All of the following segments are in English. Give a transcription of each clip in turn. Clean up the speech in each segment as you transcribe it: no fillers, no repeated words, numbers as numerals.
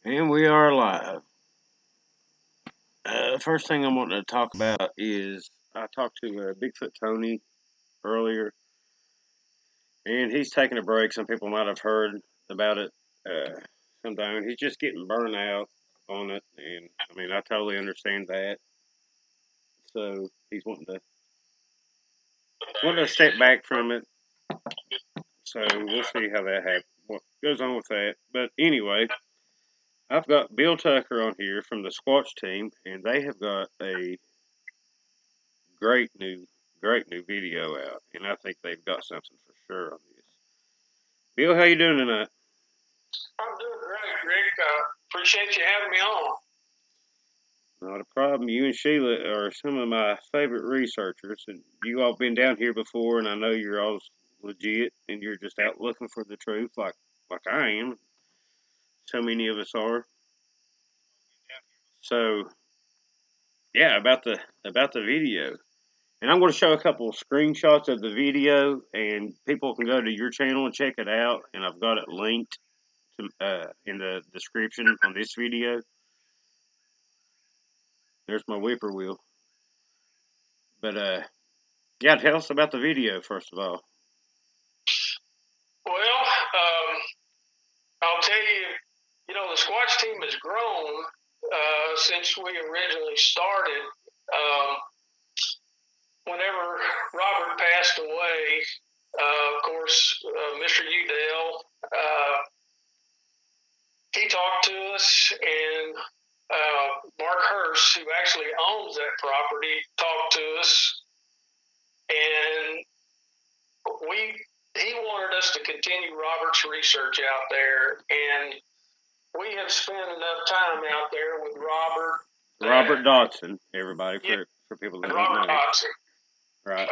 And we are live. First thing I'm wanting to talk about is I talked to Bigfoot Tony earlier, and he's taking a break. Some people might have heard about it sometime. He's just getting burned out on it, and I mean, I totally understand that. So he's wanting to step back from it. So we'll see how that happens. What goes on with that? But anyway, I've got Bill Tucker on here from the Squatch team, and they have got a great new great new video out, and I think they've got something for sure on this. Bill, how you doing tonight? I'm doing great, Rick. Appreciate you having me on. Not a problem. You and Sheila are some of my favorite researchers, and you all been down here before, and I know you're all legit, and you're just out looking for the truth, like I am. So many of us are. So yeah, about the video. And I'm going to show a couple of screenshots of the video, and people can go to your channel and check it out. And I've got it linked in the description on this video. There's my whippoorwill. But yeah, tell us about the video first of all. Well, I'll tell you, the Squatch team has grown since we originally started. Whenever Robert passed away, of course, Mr. Udell, he talked to us, and Mark Hurst, who actually owns that property, talked to us, and he wanted us to continue Robert's research out there, and we have spent enough time out there with Robert. Robert Dodson, everybody, for people that don't Robert know. Dodson. Right.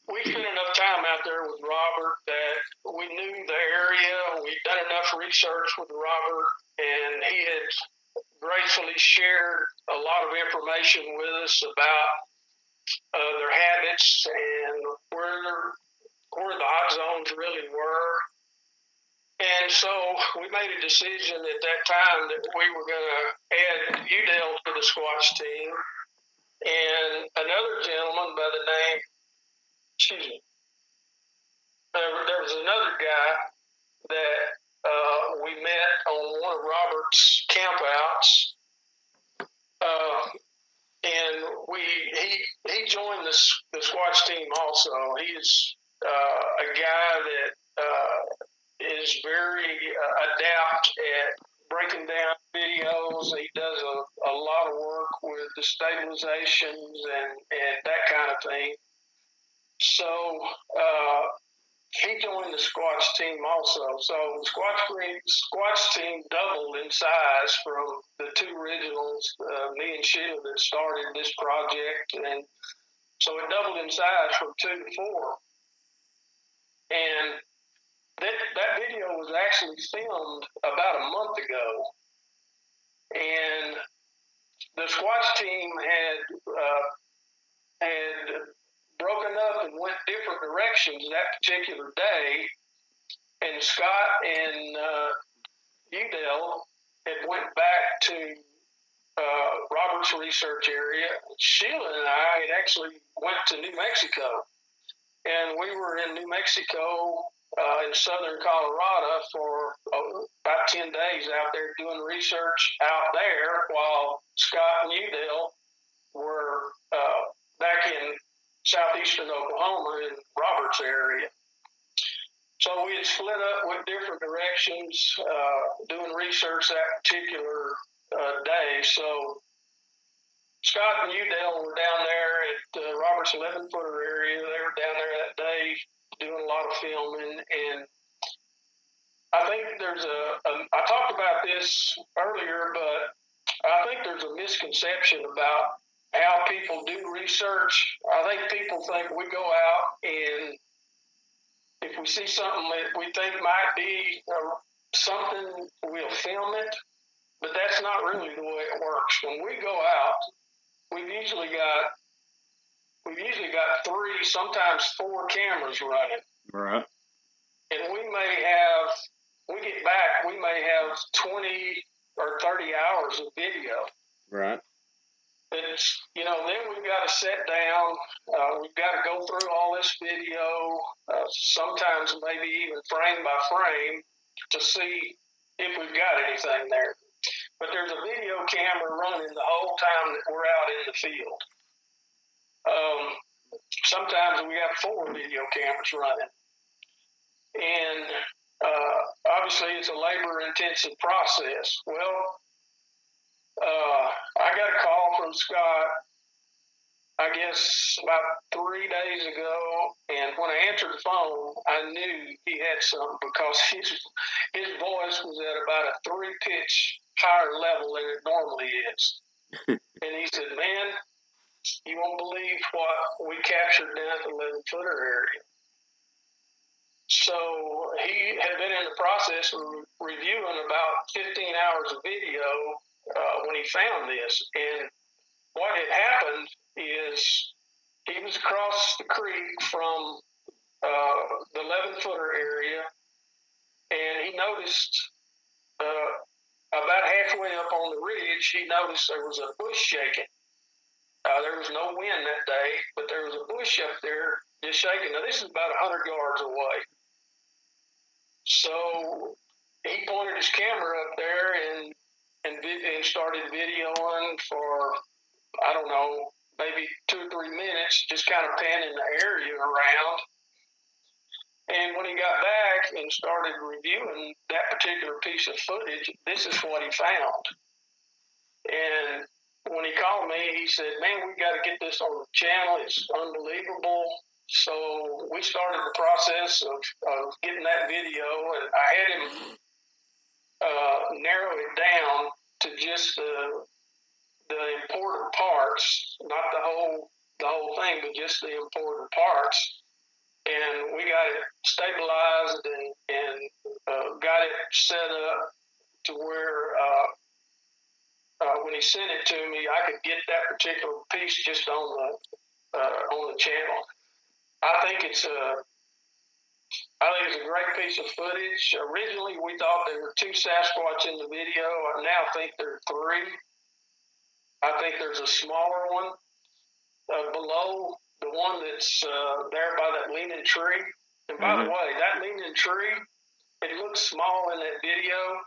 We spent enough time out there with Robert that we knew the area. We'd done enough research with Robert, and he had gracefully shared a lot of information with us about their habits and where the hot zones really were. And so we made a decision at that time that we were going to add Udell to the Squatch team, and another gentleman by the name, there was another guy that we met on one of Robert's campouts, and he joined the Squatch team also. He's a guy that is very adept at breaking down videos. He does a lot of work with the stabilizations and that kind of thing. So he joined the Squatch team also. So the Squatch team doubled in size from the two originals, me and Sheila, that started this project. And so it doubled in size from 2 to 4. And that video was actually filmed about a month ago. And the Squatch team had broken up and went different directions that particular day, and Scott and Udell had went back to Robert's research area. Sheila and I had actually went to New Mexico, and we were in New Mexico in southern Colorado for about 10 days out there doing research out there, while Scott and Udell were back in southeastern Oklahoma in Robert's area. So we had split up with different directions doing research that particular day. So Scott and Udell were down there at Robert's 11-footer area. They were down there that day doing a lot of filming. And I think I talked about this earlier, but I think there's a misconception about how people do research. I think people think we go out, and if we see something that we think might be something, we'll film it. But that's not really the way it works. When we go out, we've usually got 3, sometimes 4 cameras running. Right. And we get back, we may have 20 or 30 hours of video. Right. It's, then we've got to sit down. We've got to go through all this video, sometimes maybe even frame by frame, to see if we've got anything there. But there's a video camera running the whole time that we're out in the field. Sometimes we have 4 video cameras running. And obviously it's a labor-intensive process. Well, I got a call from Scott, I guess about 3 days ago, and when I answered the phone, I knew he had something, because his voice was at about a 3-pitch higher level than it normally is. And he said, "Man, you won't believe what we captured down at the 11-footer area." So he had been in the process of reviewing about 15 hours of video when he found this. And what had happened is he was across the creek from the 11-footer area, and he noticed about halfway up on the ridge, he noticed there was a bush shaking. There was no wind that day, but there was a bush up there just shaking. Now, this is about 100 yards away. So he pointed his camera up there and started videoing for, I don't know, maybe 2 or 3 minutes, just kind of panning the area around. And when he got back and started reviewing that particular piece of footage, this is what he found. And when he called me, he said, "Man, we got to get this on the channel. It's unbelievable." So we started the process of getting that video, and I had him narrow it down to just the important parts, not the whole thing, but just the important parts. And we got it stabilized and got it set up to where when he sent it to me, I could get that particular piece just on the channel. I think it's a great piece of footage. Originally, we thought there were 2 Sasquatch in the video. I now think there are 3. I think there's a smaller one below the one that's there by that leaning tree. And by the way, that leaning tree, it looks small in that video,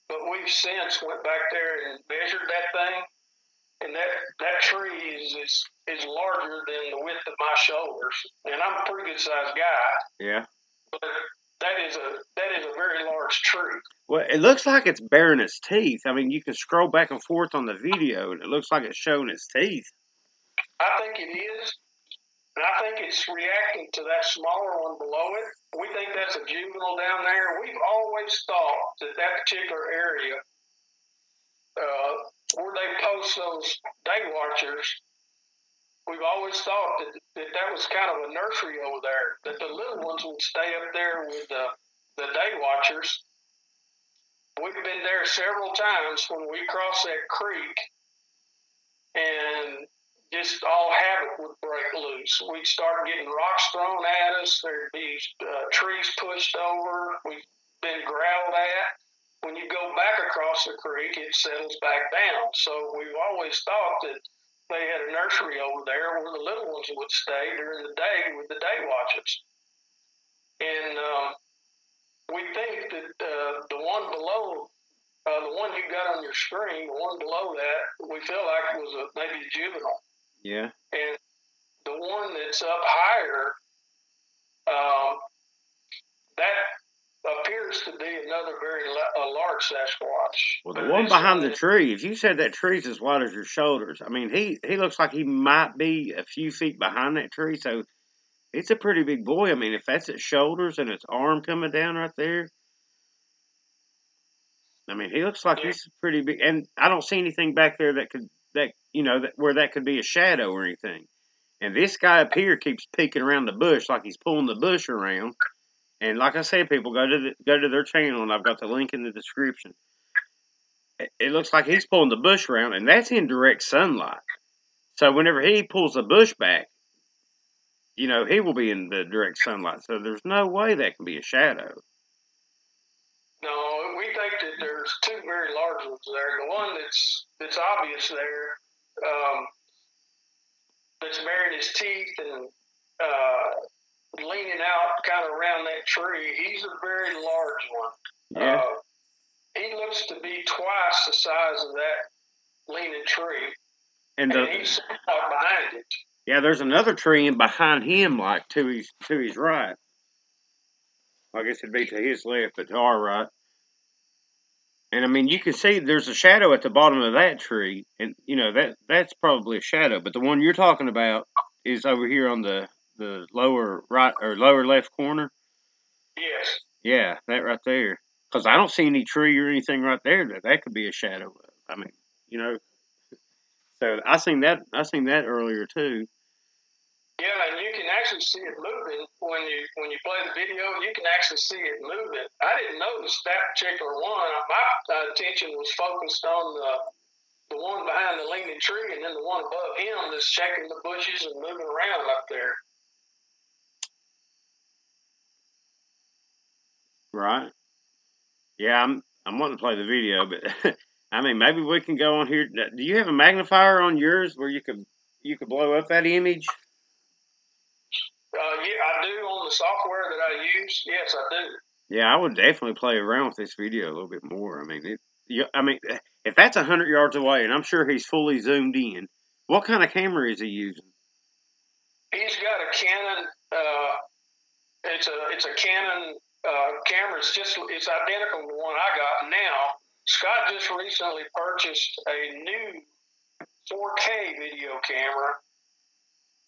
but we've since went back there and measured that thing, and that tree is larger than the width of my shoulders, and I'm a pretty good sized guy. Yeah. But that is a very large tree. Well, it looks like it's baring its teeth. I mean, you can scroll back and forth on the video, and it looks like it's showing its teeth. I think it is, and I think it's reacting to that smaller one below it. We think that's a juvenile down there. We've always thought that particular area, where they post those day watchers, we've always thought that was kind of a nursery over there, that the little ones would stay up there with the day watchers. We've been there several times when we cross that creek, and just all havoc would break loose. We'd start getting rocks thrown at us. There'd be trees pushed over. We've been growled at. When you go back across the creek, it settles back down. So we've always thought that they had a nursery over there where the little ones would stay during the day with the day watches. And we think that the one below, the one you got on your screen, the one below that, we feel like it was maybe a juvenile. Yeah. And the one that's up higher, that appears to be another very large Sasquatch. Well, the one behind the tree, if you said that tree's as wide as your shoulders, I mean, he looks like he might be a few feet behind that tree, so it's a pretty big boy. I mean, if that's its shoulders and its arm coming down right there, I mean, he looks like he's pretty big. And I don't see anything back there where that could be a shadow or anything. And this guy up here keeps peeking around the bush like he's pulling the bush around. And like I said, people, go to their channel, and I've got the link in the description. It looks like he's pulling the bush around, and that's in direct sunlight. So whenever he pulls the bush back, he will be in the direct sunlight. So there's no way that can be a shadow. there's two very large ones there. The one that's obvious there, that's baring his teeth and leaning out kind of around that tree, he's a very large one. Yeah. He looks to be twice the size of that leaning tree, And he's behind it. Yeah, there's another tree in behind him, like to his right. I guess it'd be to his left, but to our right. And I mean, you can see there's a shadow at the bottom of that tree, and you know that's probably a shadow. But the one you're talking about is over here on the lower right or lower left corner. Yes. Yeah, that right there. Because I don't see any tree or anything right there that could be a shadow of. I mean, you know. So I seen that earlier too. Yeah, and you can actually see it moving when you play the video. You can actually see it moving. I didn't notice that particular one. My attention was focused on the one behind the leaning tree, and then the one above him that's checking the bushes and moving around up there. Right. Yeah, I'm wanting to play the video, but I mean, maybe we can go on here. Do you have a magnifier on yours where you could blow up that image? Yeah, I do on the software that I use. Yes, I do. Yeah, I would definitely play around with this video a little bit more. I mean, if that's 100 yards away, and I'm sure he's fully zoomed in, what kind of camera is he using? He's got a Canon. It's a Canon camera. It's identical to the one I got now. Scott just recently purchased a new 4K video camera.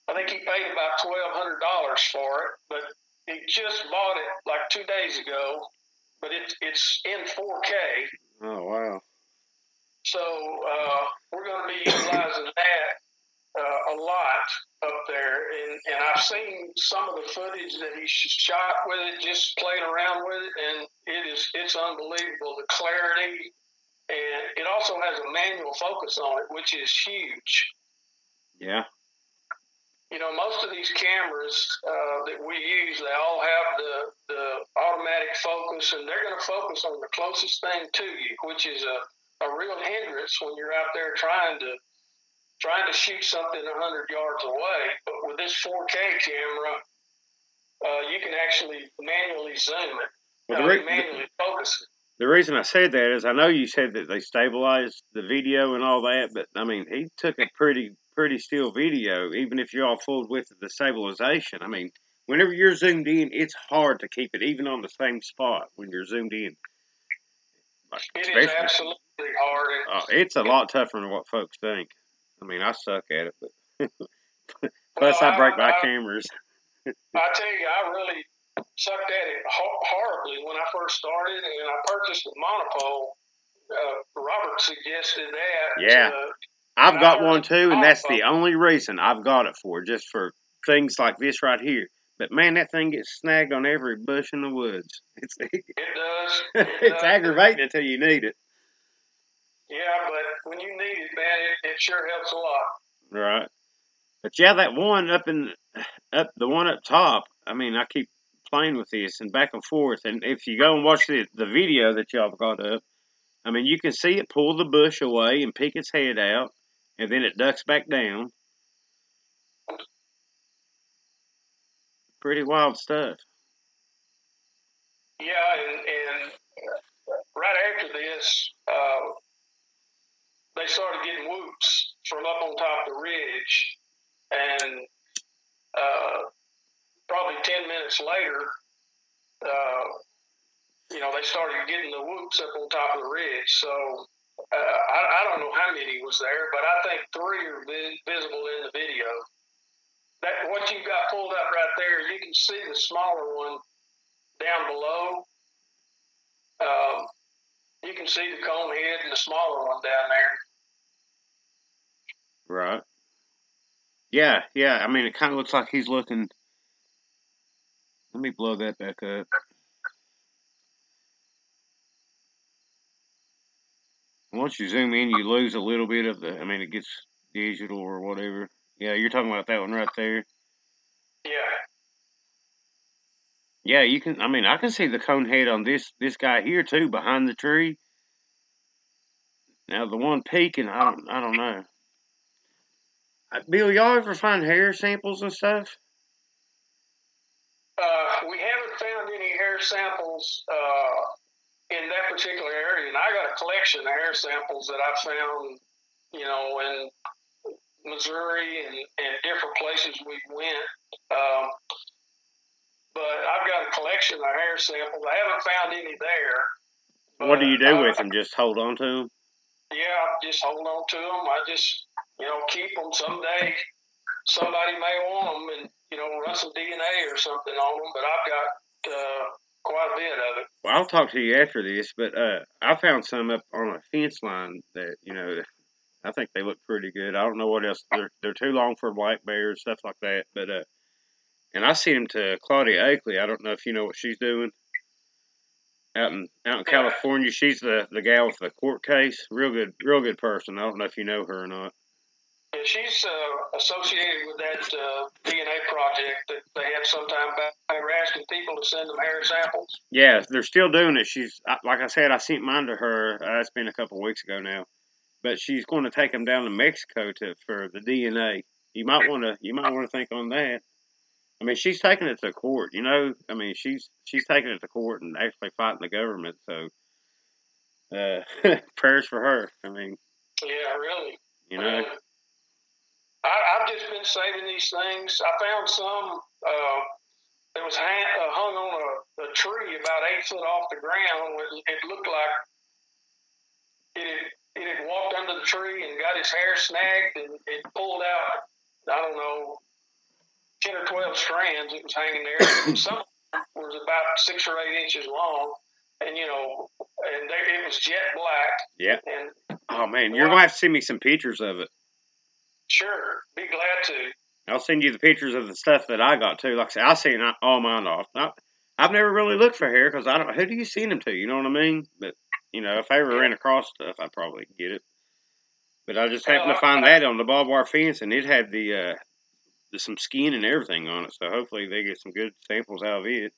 I think he paid about $1,200 for it, but he just bought it like 2 days ago. But it's in 4K. Oh wow! So we're going to be utilizing that a lot up there, and I've seen some of the footage that he shot with it, just playing around with it, and it's unbelievable, the clarity, and it also has a manual focus on it, which is huge. Yeah. You know, most of these cameras that we use, they all have the automatic focus, and they're going to focus on the closest thing to you, which is a real hindrance when you're out there trying to shoot something 100 yards away. But with this 4K camera, you can actually manually zoom it, manually focus it. The reason I said that is I know you said that they stabilized the video and all that, but I mean, he took a pretty still video, even if you're all full width of the stabilization. I mean, whenever you're zoomed in, it's hard to keep it even on the same spot when you're zoomed in. Like, it is absolutely hard. It's a lot tougher than what folks think. I mean, I suck at it, but plus I break my cameras. I tell you, I really sucked at it horribly when I first started, and I purchased a monopole. Robert suggested that. Yeah, I've got one too, and that's the only reason I've got it for, just for things like this right here. But man, that thing gets snagged on every bush in the woods. It does. It's aggravating until you need it. Yeah, but when you need it, man, it sure helps a lot. Right. But yeah, that one the one up top. I mean, I keep playing with this and back and forth. And if you go and watch the video that y'all got up, I mean, you can see it pull the bush away and peek its head out, and then it ducks back down. Pretty wild stuff. Yeah, and right after this, they started getting whoops from up on top of the ridge, and probably 10 minutes later, they started getting the whoops up on top of the ridge. So I don't know how many was there, but I think 3 are visible in the video. That what you got pulled up right there, you can see the smaller one down below. You can see the cone head and the smaller one down there. Right. Yeah. I mean, it kind of looks like he's looking. Let me blow that back up. Once you zoom in, you lose a little bit of I mean, it gets digital or whatever. Yeah, you're talking about that one right there. Yeah. Yeah, you can. I mean, I can see the cone head on this guy here too, behind the tree. Now the one peeking, I don't know. Bill, y'all ever find hair samples and stuff? We haven't found any hair samples in that particular area, and I got a collection of hair samples that I found, in Missouri and different places we went. But I've got a collection of hair samples. I haven't found any there. What do you do with them? Just hold on to them? Yeah, just hold on to them. I just, keep them. Someday somebody may want them and, run some DNA or something on them, but I've got quite a bit of it. Well, I'll talk to you after this, but I found some up on a fence line that, I think they look pretty good. I don't know what else. They're too long for black bears, stuff like that. But and I sent them to Claudia Akeley. I don't know if you know what she's doing out in California. She's the gal with the court case. Real good person. I don't know if you know her or not. Yeah, she's associated with that DNA project that they had sometime back. They were asking people to send them hair samples. Yeah, they're still doing it. She's like I said, I sent mine to her. It's been a couple of weeks ago now, but she's going to take them down to Mexico for the DNA. You might want to think on that. I mean, she's taking it to court. I mean, she's taking it to court and actually fighting the government. So, prayers for her. I mean, yeah, really. I've just been saving these things. I found some that was hung on a tree about 8 foot off the ground. It looked like it had walked under the tree and got his hair snagged, and it pulled out, I don't know, 10 or 12 strands. It was hanging there. Some was about 6 or 8 inches long, and it was jet black. Yeah. Oh man, you're gonna have to send me some pictures of it. Sure, be glad to. I'll send you the pictures of the stuff that I got too. Like I said, I seen all mine off. I've never really looked for hair because I don't. Who do you send them to? You know what I mean? But if I ever ran across stuff, I'd probably get it. But I just happened to find that on the barbed wire fence, and it had some skin and everything on it. So hopefully they get some good samples out of it.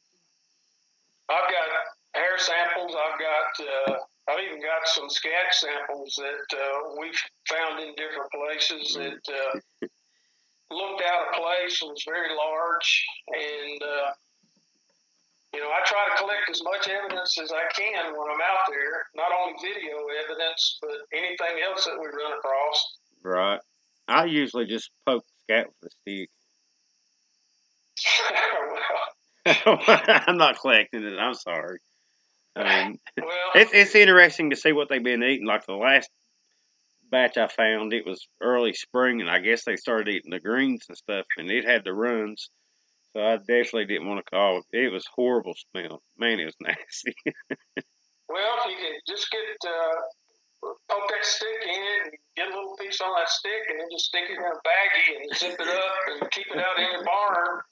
I've got hair samples. I've even got some scat samples that we've found in different places that looked out of place and was very large. And, I try to collect as much evidence as I can when I'm out there, not only video evidence, but anything else that we run across. Right. I usually just poke scat with a stick. I'm not collecting it. I'm sorry. I mean, it's interesting to see what they've been eating. Like the last batch I found, it was early spring, and I guess they started eating the greens and stuff, and it had the runs. So I definitely didn't want to call it. It was horrible smell. Man, it was nasty. Well, if you can just poke that stick in it and get a little piece on that stick and then just stick it in a baggie and zip it up and keep it out in the barn.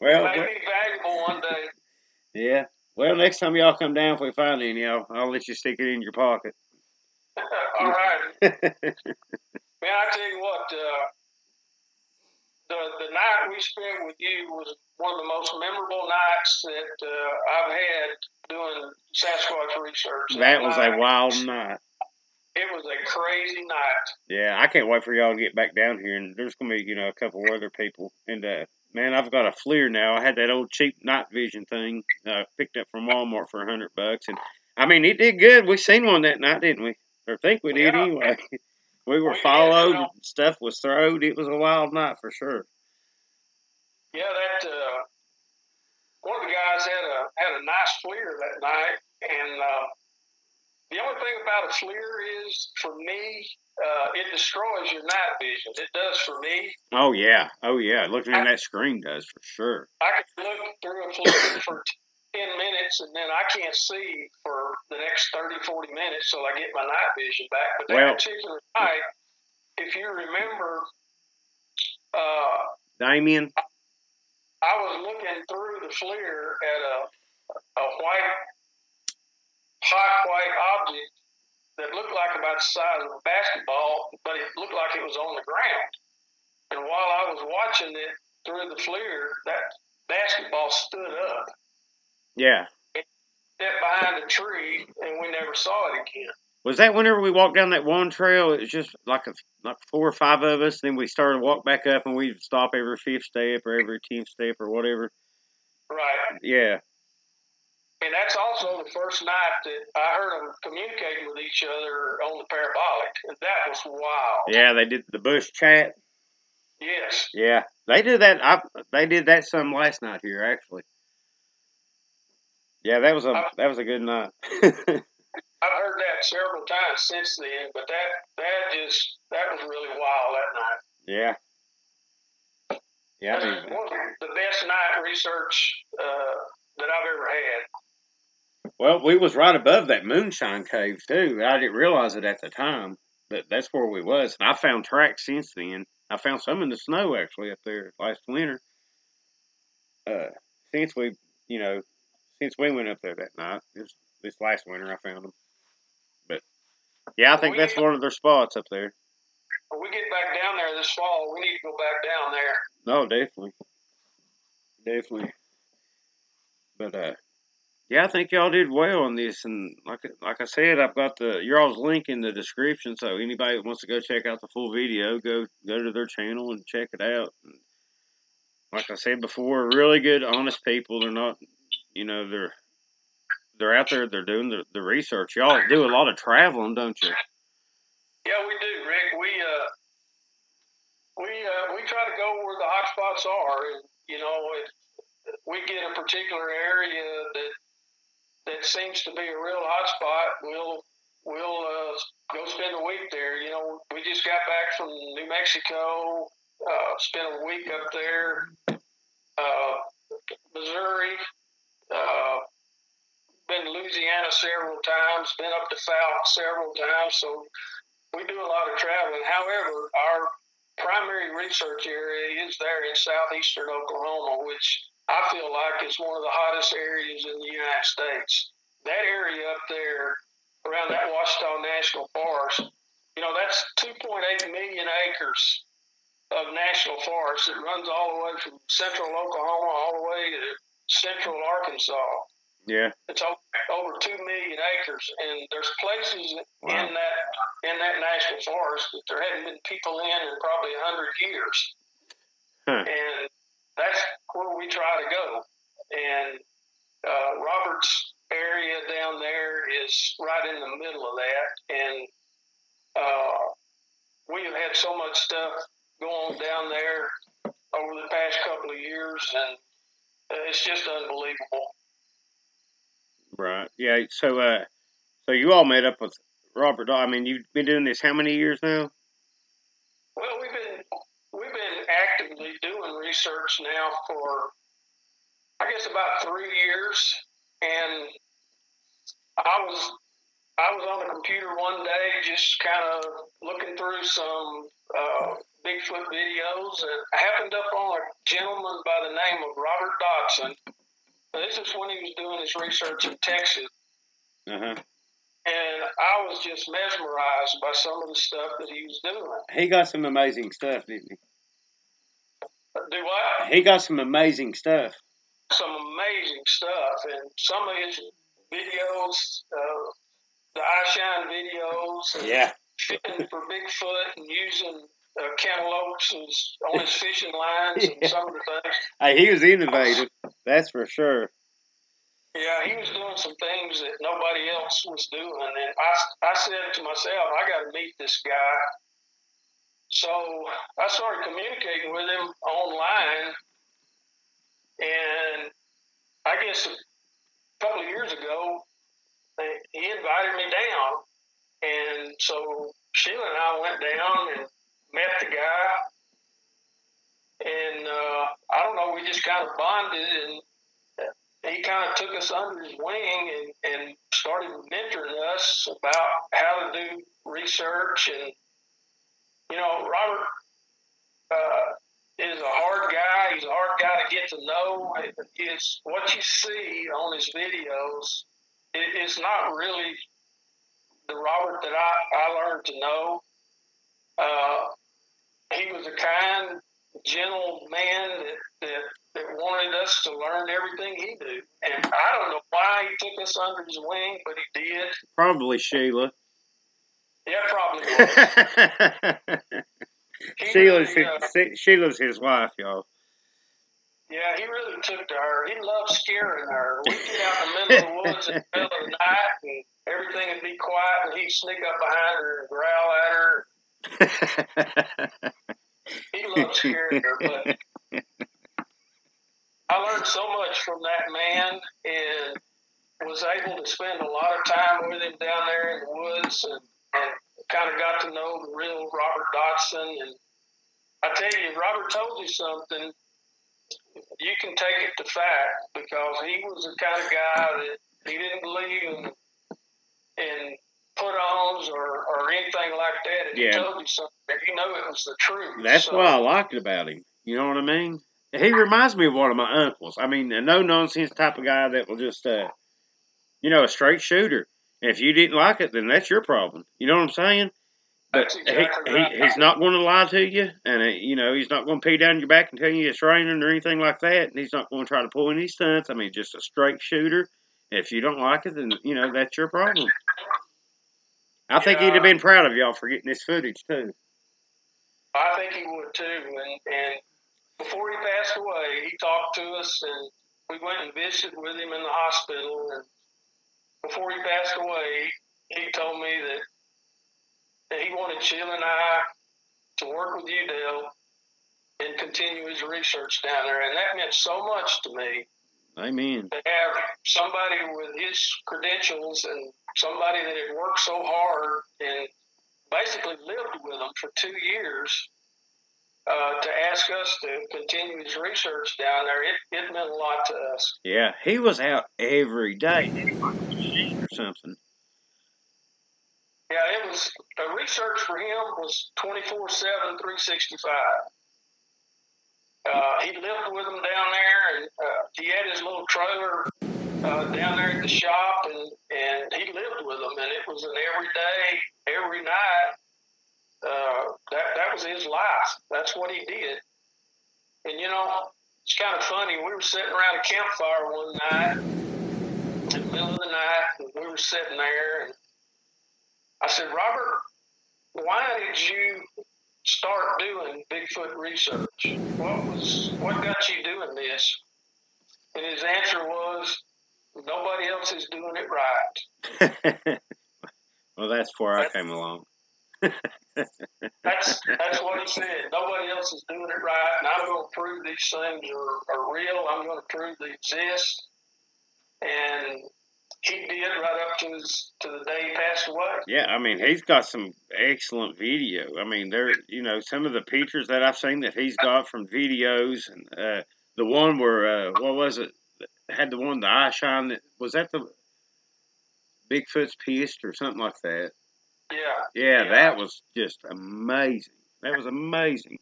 Well, it may be valuable one day. Yeah. Well, next time y'all come down, if we find any, I'll let you stick it in your pocket. All right. Man, I tell you what, the night we spent with you was one of the most memorable nights that I've had doing Sasquatch research. That was a wild night. It was a crazy night. Yeah, I can't wait for y'all to get back down here, and there's going to be, a couple other people. And, man, I've got a FLIR now. I had that old cheap night vision thing picked up from Walmart for $100. And, I mean, it did good. We seen one that night, didn't we? Or I think we did anyway. We were followed. Stuff was thrown. It was a wild night for sure. Yeah, that one of the guys had a nice FLIR that night, and the only thing about a FLIR is, for me, it destroys your night vision. It does for me. Oh yeah. Looking at that screen does for sure. I can look through a FLIR for 10 minutes, and then I can't see for the next 30, 40 minutes till I get my night vision back. But that particular night, if you remember, Damien, I was looking through the FLIR at a hot white object that looked like about the size of a basketball, but it looked like it was on the ground. And while I was watching it through the FLIR, that basketball stood up. Yeah. It stepped behind a tree, and we never saw it again. Was that whenever we walked down that one trail? It was just like 4 or 5 of us. Then we started to walk back up, and we'd stop every 5th step or every 10th step or whatever. Right. Yeah. And that's also the first night that I heard them communicating with each other on the parabolic. And that was wild. Yeah, they did the bush chat. Yes. Yeah, they did that. They did that some last night here, actually. Yeah, that was a good night. I've heard that several times since then, but that was really wild that night. Yeah. Yeah, That's one of the best night research that I've ever had. Well, we was right above that moonshine cave too. I didn't realize it at the time, but that's where we was. And I found tracks since then. I found some in the snow actually up there last winter. Since we, since we went up there that night, this last winter, I found them. But yeah, I think that's one of their spots up there. When we get back down there this fall, we need to go back down there. No, definitely. But yeah, I think y'all did well on this, and like I said, I've got y'all's link in the description, so anybody that wants to go check out the full video, go to their channel and check it out. And like I said before, really good, honest people. They're not, they're out there, they're doing the research. Y'all do a lot of traveling, don't you? Yeah, we do, Rick. We try to go where the hot spots are, and if we get a particular area that seems to be a real hot spot, we'll go spend a week there. We just got back from New Mexico, spent a week up there, Missouri, been to Louisiana several times, been up to South several times. So we do a lot of traveling. However, our primary research area is there in southeastern Oklahoma, which I feel like is one of the hottest areas in the United States. That area up there around that Ouachita National Forest, that's 2.8 million acres of national forest that runs all the way from central Oklahoma all the way to central Arkansas. Yeah. It's over 2 million acres, and there's places in that national forest that there hadn't been people in probably 100 years. And that's where we try to go. And Robert's area down there is right in the middle of that, and we have had so much stuff go on down there over the past couple of years, and it's just unbelievable. Right. Yeah. So you all met up with Robert. I mean, you've been doing this how many years now? Well, we've been actively doing research now for, I guess, about 3 years, and I was on the computer one day just kind of looking through some Bigfoot videos, and I happened up on a gentleman by the name of Robert Dodson. This is when he was doing his research in Texas. Uh-huh. And I was just mesmerized by some of the stuff that he was doing. He got some amazing stuff, didn't he? Do what? He got some amazing stuff. Some amazing stuff. And some of his videos, the eye shine videos, and fishing for Bigfoot and using cantaloupes on his fishing lines and some of the things. Hey, he was innovative, that's for sure. Yeah, he was doing some things that nobody else was doing, and I said to myself, I got to meet this guy. So I started communicating with him online, and I guess a couple of years ago, he invited me down, and so Sheila and I went down and met the guy, and I don't know, we just kind of bonded, and he kind of took us under his wing and started mentoring us about how to do research. And, Robert is a hard guy. He's a hard guy to get to know. It's what you see on his videos. It's not really the Robert that I learned to know. He was a kind, gentle man that wanted us to learn everything he knew. And I don't know why he took us under his wing, but he did. Probably Sheila. Yeah, probably was. Sheila's his wife, y'all. Yeah, he really took to her. He loved scaring her. We'd get out in the middle of the woods in the middle of the night, and everything would be quiet, and he'd sneak up behind her and growl at her. He loved scaring her, but I learned so much from that man, and was able to spend a lot of time with him down there in the woods, and kind of got to know the real Robert Dodson. And I tell you, Robert told you something, you can take it to fact, because he was the kind of guy that he didn't believe in put-ons or anything like that. If he told you something, you know it was the truth. That's what I liked about him. You know what I mean? He reminds me of one of my uncles. I mean, a no-nonsense type of guy that will just, a straight shooter. And if you didn't like it, then that's your problem. You know what I'm saying? But exactly right. he's not going to lie to you, and he's not going to pee down your back and tell you it's raining or anything like that. And he's not going to try to pull any stunts. I mean, just a straight shooter. If you don't like it, then that's your problem. I think he'd have been proud of y'all for getting this footage too. I think he would too. And before he passed away, he talked to us, and we went and visited with him in the hospital. And before he passed away, he told me that he wanted Sheila and I to work with you, Dale, and continue his research down there. And that meant so much to me. Amen. To have somebody with his credentials and somebody that had worked so hard and basically lived with them for 2 years to ask us to continue his research down there, it meant a lot to us. Yeah, he was out every day. Or something. Yeah, it was research for him was 24/7, 365. He lived with them down there, and he had his little trailer down there at the shop, and he lived with them, and it was an every day, every night. That was his life. That's what he did. And it's kind of funny. We were sitting around a campfire one night, in the middle of the night, and we were sitting there, and I said, Robert, why did you start doing Bigfoot research? What got you doing this? And his answer was, nobody else is doing it right. Well, that's before I came along. That's what he said. Nobody else is doing it right, and I'm going to prove these things are real. I'm going to prove they exist. And he did right up to the day he passed away. Yeah, I mean, he's got some excellent video. I mean, some of the pictures that I've seen that he's got from videos, and the one where what was it? Had the one the eye shine. Was that the Bigfoot's pissed or something like that? Yeah, that was just amazing. That was amazing.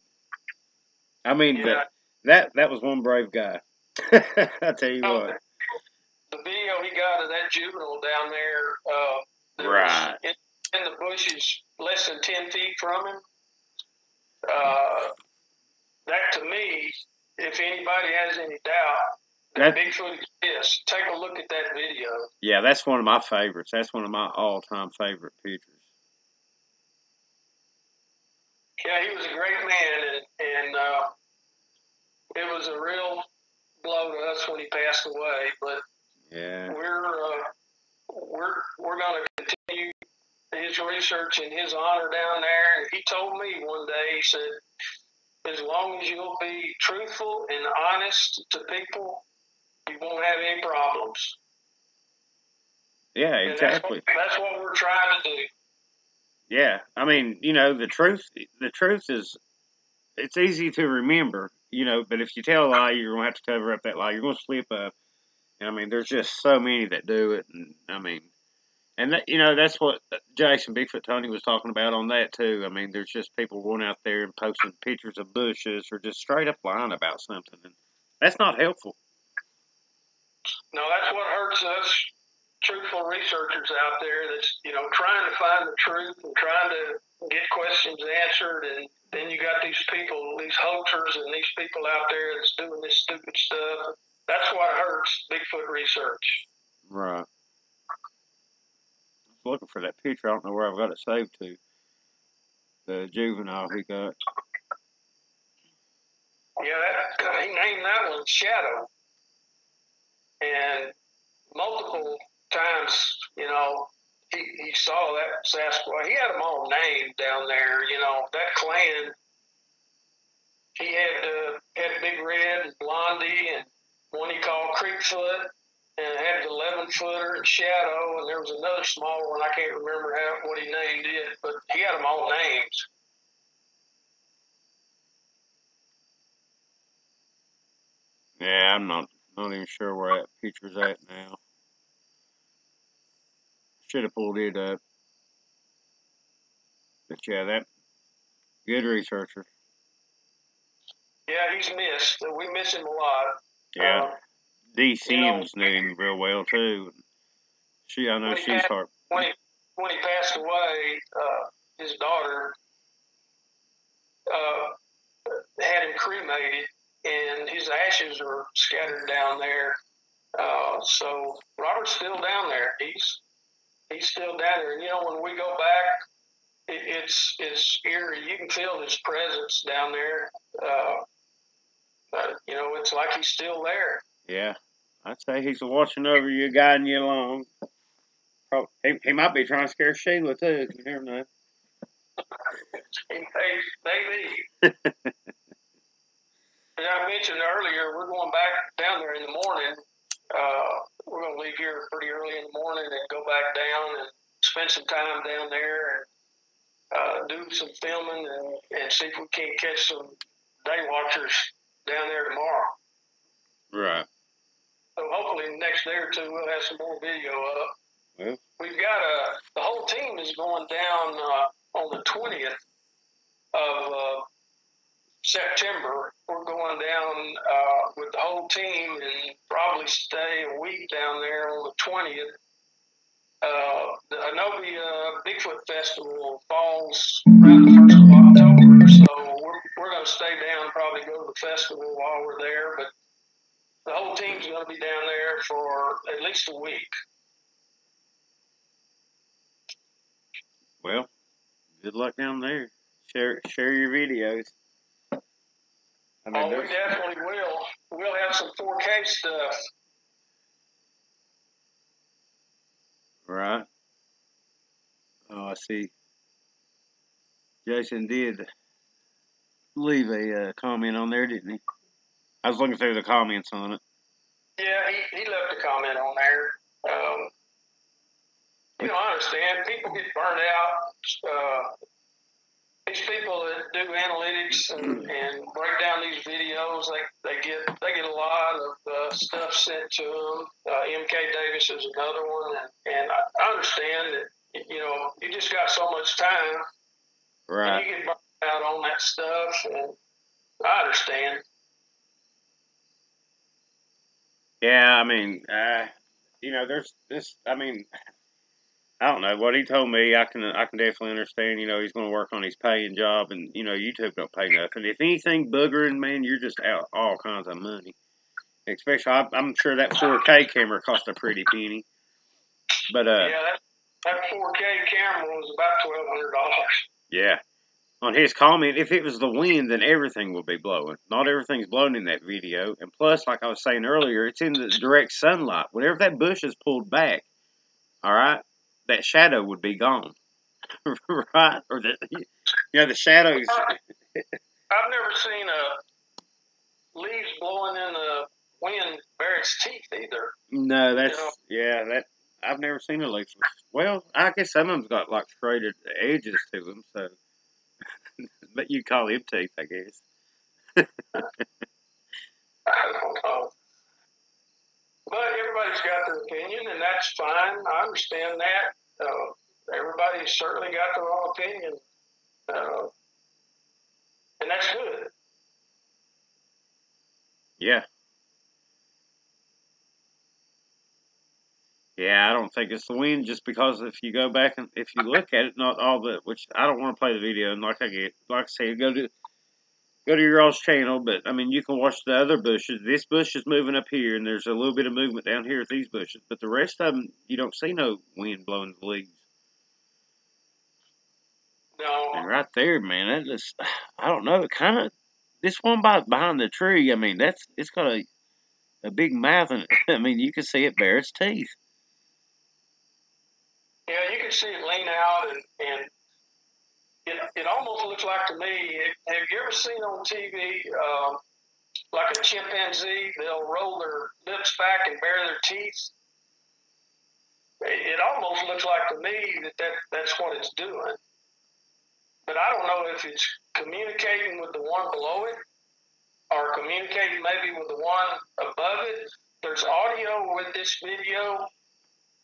I mean, that was one brave guy. I tell you what. The video he got of that juvenile down there, right in the bushes, less than 10 feet from him. That to me, if anybody has any doubt that Bigfoot exists, take a look at that video. Yeah, that's one of my favorites. That's one of my all-time favorite pictures. Yeah, he was a great man, and it was a real blow to us when he passed away. But yeah, we're going to continue his research in his honor down there. And he told me one day, he said, as long as you'll be truthful and honest to people, you won't have any problems. Yeah, exactly. That's what we're trying to do. Yeah, I mean, the truth is, it's easy to remember, but if you tell a lie, you're going to have to cover up that lie. You're going to slip up. And, I mean, there's just so many that do it. And, I mean, and that, that's what Jason Bigfoot Tony was talking about on that, too. I mean, there's just people going out there and posting pictures of bushes or just straight up lying about something. And that's not helpful. No, that's what hurts us truthful researchers out there that's, trying to find the truth and trying to get questions answered. And then you got these people, these hoaxers and these people out there that's doing this stupid stuff. That's what hurts Bigfoot research. Right. looking for that picture. I don't know where I've got it saved to. The juvenile he got. Yeah, he named that one Shadow. And multiple times, he saw that Sasquatch. He had them all named down there. That clan. He had Big Red and Blondie, and one he called Creekfoot, and had the 11-footer and Shadow, and there was another small one. I can't remember what he named it, but he had them all names. Yeah, I'm not even sure where that picture's at now. Should have pulled it up. But yeah, that good researcher. Yeah, he's missed. We miss him a lot. Yeah. Dee Sims knew him real well too. I know she's hard. When he passed away, his daughter had him cremated, and his ashes are scattered down there. So Robert's still down there. He's still down there. And when we go back, it's eerie. You can feel his presence down there. It's like he's still there. Yeah, I'd say he's watching over you, guiding you along. He might be trying to scare Sheila too. You never know. Maybe. As I mentioned earlier, we're going back down there in the morning. We're going to leave here pretty early in the morning and go back down and spend some time down there and do some filming and see if we can't catch some day watchers down there tomorrow. Right. So hopefully the next day or two we'll have some more video up. Well, we've got the whole team is going down on the 20th of September. We're going down with the whole team and probably stay a week down there on the 20th. The Hanobia Bigfoot Festival falls around the 1st of October, so we're going to stay down, probably go to the festival while we're there, but the whole team's going to be down there for at least a week. Well, good luck down there. Share your videos. We definitely will. We'll have some 4K stuff. Right. Oh, I see. Jason did leave a comment on there, didn't he? I was looking through the comments on it. Yeah, he left a comment on there. I understand people get burned out. These people that do analytics and break down these videos, they get a lot of stuff sent to them. MK Davis is another one, and I understand that you just got so much time, right? And you get burned out on that stuff, and I understand. Yeah, I mean, there's this. I mean, I don't know what he told me. I can definitely understand. He's going to work on his paying job, and YouTube don't pay nothing. If anything buggering, man, you're just out all kinds of money. Especially, I'm sure that 4K camera cost a pretty penny. But yeah, that 4K camera was about $1,200. Yeah. On his comment, if it was the wind, then everything would be blowing. Not everything's blowing in that video. And plus, like I was saying earlier, it's in the direct sunlight. Whenever that bush is pulled back, all right, that shadow would be gone. Right? Or the shadows. I've never seen leaves blowing in the wind bear its teeth either. No, I've never seen a leaf. Well, I guess some of them's got like straighter edges to them, so. But you call him teeth, I guess. I don't know. But everybody's got their opinion, and that's fine. I understand that. Everybody's certainly got their own opinion. And that's good. Yeah. Yeah, I don't think it's the wind, just because if you go back and if you look at it, not all the, which I don't want to play the video, and like I say, go to your all's channel, but I mean, you can watch the other bushes. This bush is moving up here, and there's a little bit of movement down here with these bushes, but the rest of them, you don't see no wind blowing the leaves. And No. right there, man, that just, I don't know, it kind of, this one behind the tree, I mean, it's got a big mouth, and I mean, you can see it bare its teeth. Yeah, you can see it lean out, and it almost looks like to me. Have you ever seen on TV like a chimpanzee? They'll roll their lips back and bare their teeth. It almost looks like to me that's what it's doing. But I don't know if it's communicating with the one below it or communicating maybe with the one above it. There's audio with this video,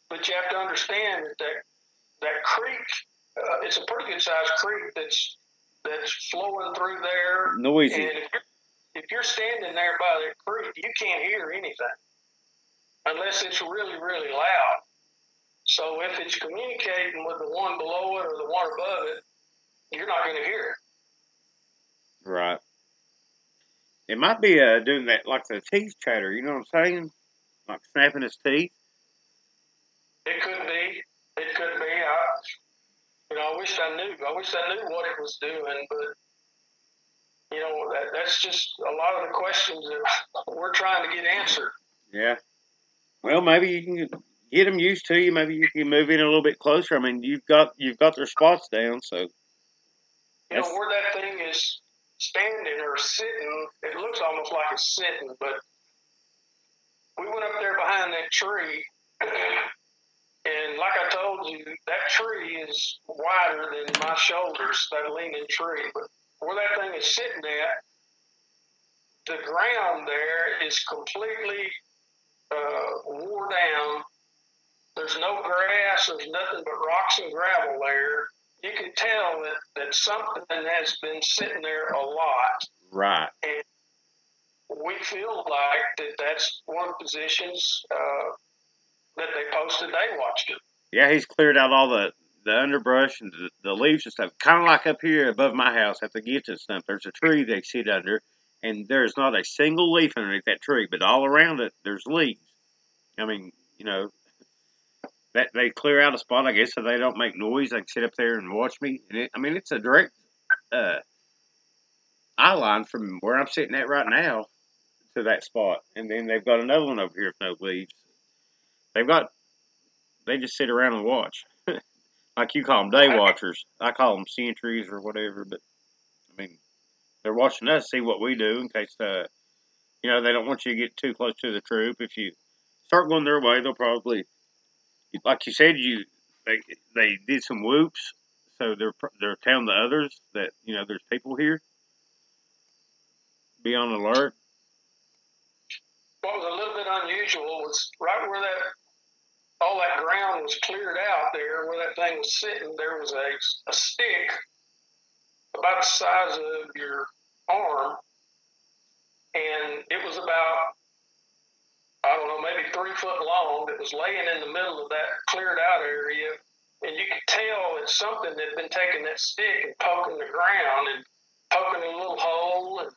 but you have to understand that creek. It's a pretty good sized creek that's flowing through there. Noisy. And if you're standing there by that creek, you can't hear anything unless it's really, really loud. So if it's communicating with the one below it or the one above it, you're not going to hear it. Right. It might be doing that like the teeth chatter. You know what I'm saying? Like snapping his teeth. It could be. It could be. I wish I knew. I wish I knew what it was doing, but that's just a lot of the questions that we're trying to get answered. Yeah. Well, maybe you can get them used to you. Maybe you can move in a little bit closer. I mean, you've got their spots down, so. Where that thing is standing or sitting, it looks almost like it's sitting, but we went up there behind that tree, and like I told you, that tree is wider than my shoulders, that leaning tree. But where that thing is sitting at, the ground there is completely wore down. There's no grass, there's nothing but rocks and gravel there. You can tell that something has been sitting there a lot. Right. And we feel like that's one of the positions that they posted they watched it. Yeah, he's cleared out all the underbrush and the leaves and stuff. Kind of like up here above my house at the Gibson stump. There's a tree they sit under, and there's not a single leaf underneath that tree, but all around it, there's leaves. I mean, that they clear out a spot, I guess, so they don't make noise. They can sit up there and watch me. And it's a direct eye line from where I'm sitting at right now to that spot. And then they've got another one over here with no leaves. They just sit around and watch. Like you call them day watchers. I call them sentries or whatever. But, I mean, they're watching us see what we do in case, they don't want you to get too close to the troop. If you start going their way, they'll probably, like you said, they did some whoops. So they're telling the others that, there's people here. Be on alert. What was a little bit unusual was right where all that ground was cleared out there, where that thing was sitting, there was a stick about the size of your arm, and it was about, I don't know, maybe 3 foot long, that was laying in the middle of that cleared out area, and you could tell it's something that had been taking that stick and poking the ground and poking a little hole and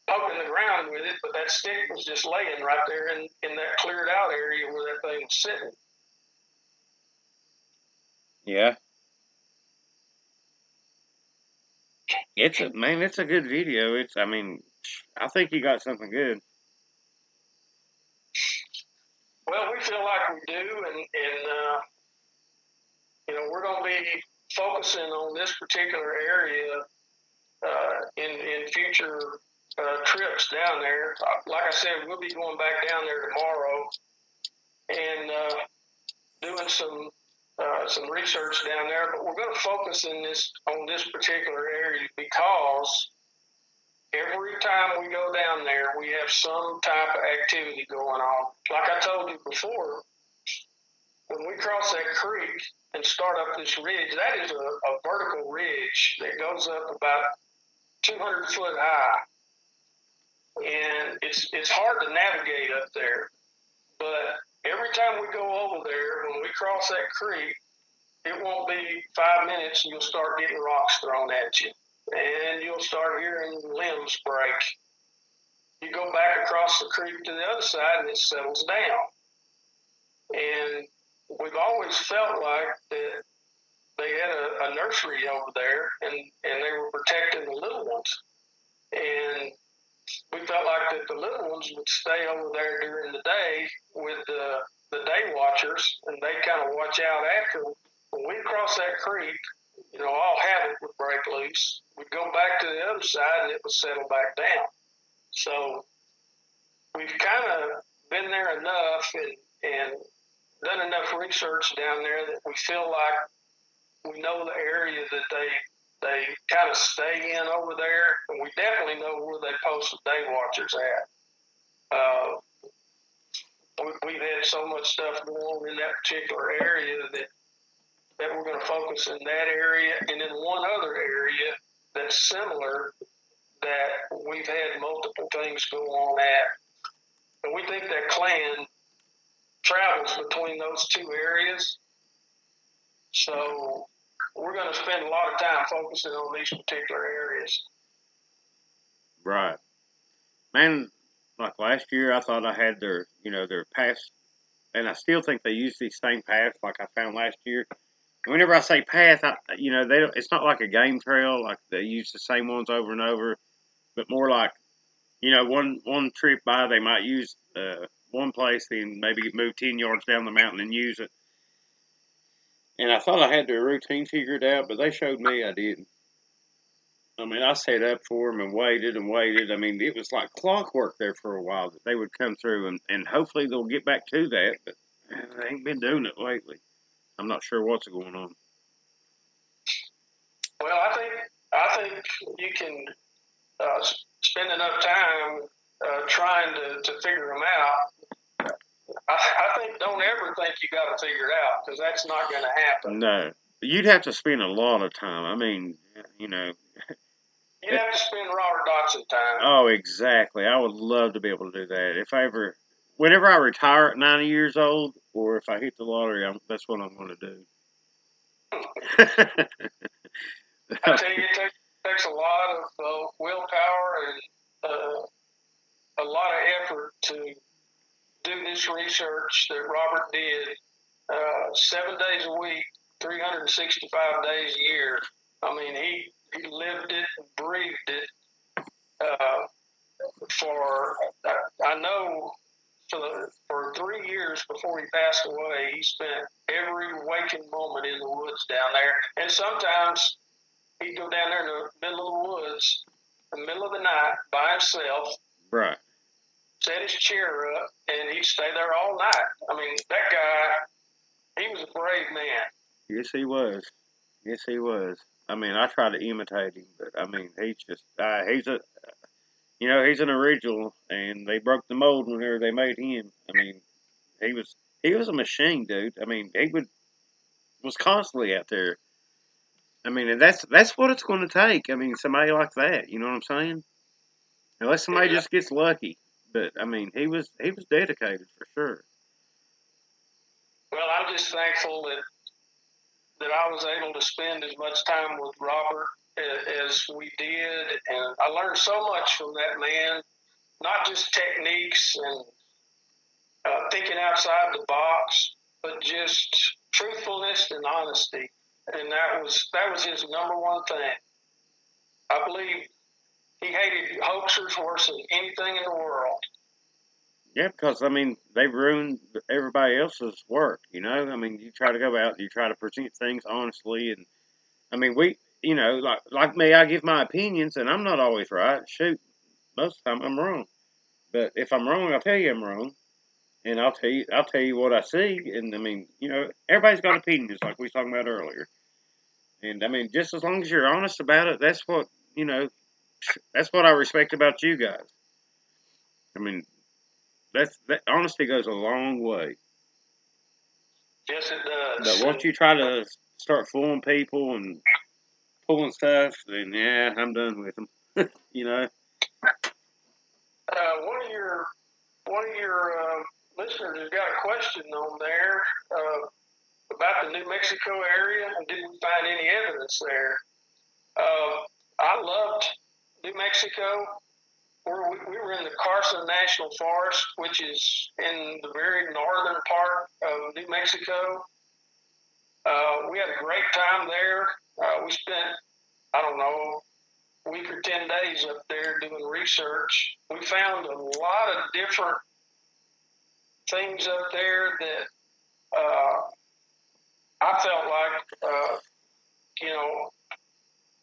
poking the ground with it, but that stick was just laying right there in that cleared out area where that thing was sitting. Yeah. It's a good video. I think you got something good. Well, we feel like we do, and we're going to be focusing on this particular area in future trips down there. Like I said, we'll be going back down there tomorrow and doing some research down there. But we're going to focus on this particular area because every time we go down there, we have some type of activity going on. Like I told you before, when we cross that creek and start up this ridge, that is a vertical ridge that goes up about 200 foot high. And it's hard to navigate up there. But every time we go over there, when we cross that creek, it won't be 5 minutes and you'll start getting rocks thrown at you. And you'll start hearing limbs break. You go back across the creek to the other side and it settles down. And we've always felt like that they had a nursery over there, and they were protecting the little ones. And we felt like that the little ones would stay over there during the day with the day watchers, and they kind of watch out after. When we cross that creek, all havoc would break loose. We'd go back to the other side, and it would settle back down. So we've kind of been there enough and done enough research down there that we feel like we know the area that they kind of stay in over there, and we definitely know where they post the day watchers at. We've had so much stuff going on in that particular area that we're going to focus in that area, and in one other area that's similar that we've had multiple things go on at. And we think that clan travels between those two areas. So we're going to spend a lot of time focusing on these particular areas. Right. Man, like last year, I thought I had their paths, and I still think they use these same paths like I found last year. And whenever I say path, they don't, it's not like a game trail, like they use the same ones over and over, but more like, one trip by, they might use one place, then maybe move 10 yards down the mountain and use it. And I thought I had their routine figured out, but they showed me I didn't. I mean, I set up for them and waited and waited. I mean, it was like clockwork there for a while that they would come through, and hopefully they'll get back to that, but they ain't been doing it lately. I'm not sure what's going on. Well, I think you can spend enough time trying to figure them out. I think don't ever think you got to figure it out, because that's not going to happen. No, you'd have to spend a lot of time. I mean, You'd have to spend Robert Dodson time. Oh, exactly. I would love to be able to do that. Whenever I retire at 90 years old, or if I hit the lottery, that's what I'm going to do. I tell you, it takes a lot of willpower and a lot of effort to do this research that Robert did 7 days a week, 365 days a year. I mean, he lived it and breathed it I know for 3 years before he passed away, he spent every waking moment in the woods down there. And sometimes he'd go down there in the middle of the woods, in the middle of the night, by himself. Right. Set his chair up, and he'd stay there all night. I mean, that guy, he was a brave man. Yes, he was. Yes, he was. I mean, I try to imitate him, but I mean, he's an original, and they broke the mold whenever they made him. I mean, he was a machine, dude. I mean, was constantly out there. I mean, and that's what it's going to take. I mean, somebody like that. You know what I'm saying? Unless somebody just gets lucky. But I mean, he was dedicated for sure. Well, I'm just thankful that I was able to spend as much time with Robert as we did, and I learned so much from that man. Not just techniques and thinking outside the box, but just truthfulness and honesty. And that was his number one thing. I believe he hated hoaxers worse than anything in the world. Yeah, because I mean, they've ruined everybody else's work. I mean, you try to go out, you try to present things honestly, and I mean, like me, I give my opinions, and I'm not always right. Shoot, most of the time I'm wrong. But if I'm wrong, I'll tell you I'm wrong, and I'll tell you what I see. And I mean, everybody's got opinions, like we was talking about earlier. And I mean, just as long as you're honest about it, that's what I respect about you guys. I mean, that honesty goes a long way. Yes, it does. But once you try to start fooling people and pulling stuff, then yeah, I'm done with them. One of your listeners has got a question on there about the New Mexico area, and didn't find any evidence there. I loved New Mexico. We were in the Carson National Forest, which is in the very northern part of New Mexico. We had a great time there. We spent, I don't know, a week or 10 days up there doing research. We found a lot of different things up there that I felt like, you know,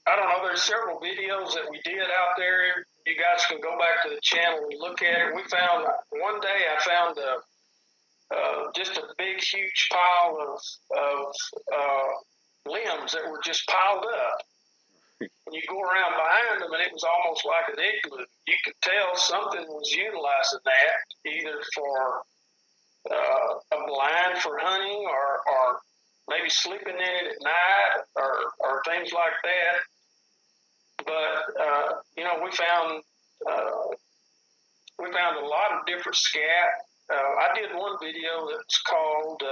I don't know, there's several videos that we did out there. You guys can go back to the channel and look at it. We found, one day I found just a big, huge pile of limbs that were just piled up. And you go around behind them, and it was almost like an igloo. You could tell something was utilizing that, either for a blind for hunting, or maybe sleeping in it at night, or things like that. But you know, we found a lot of different scat. I did one video that's called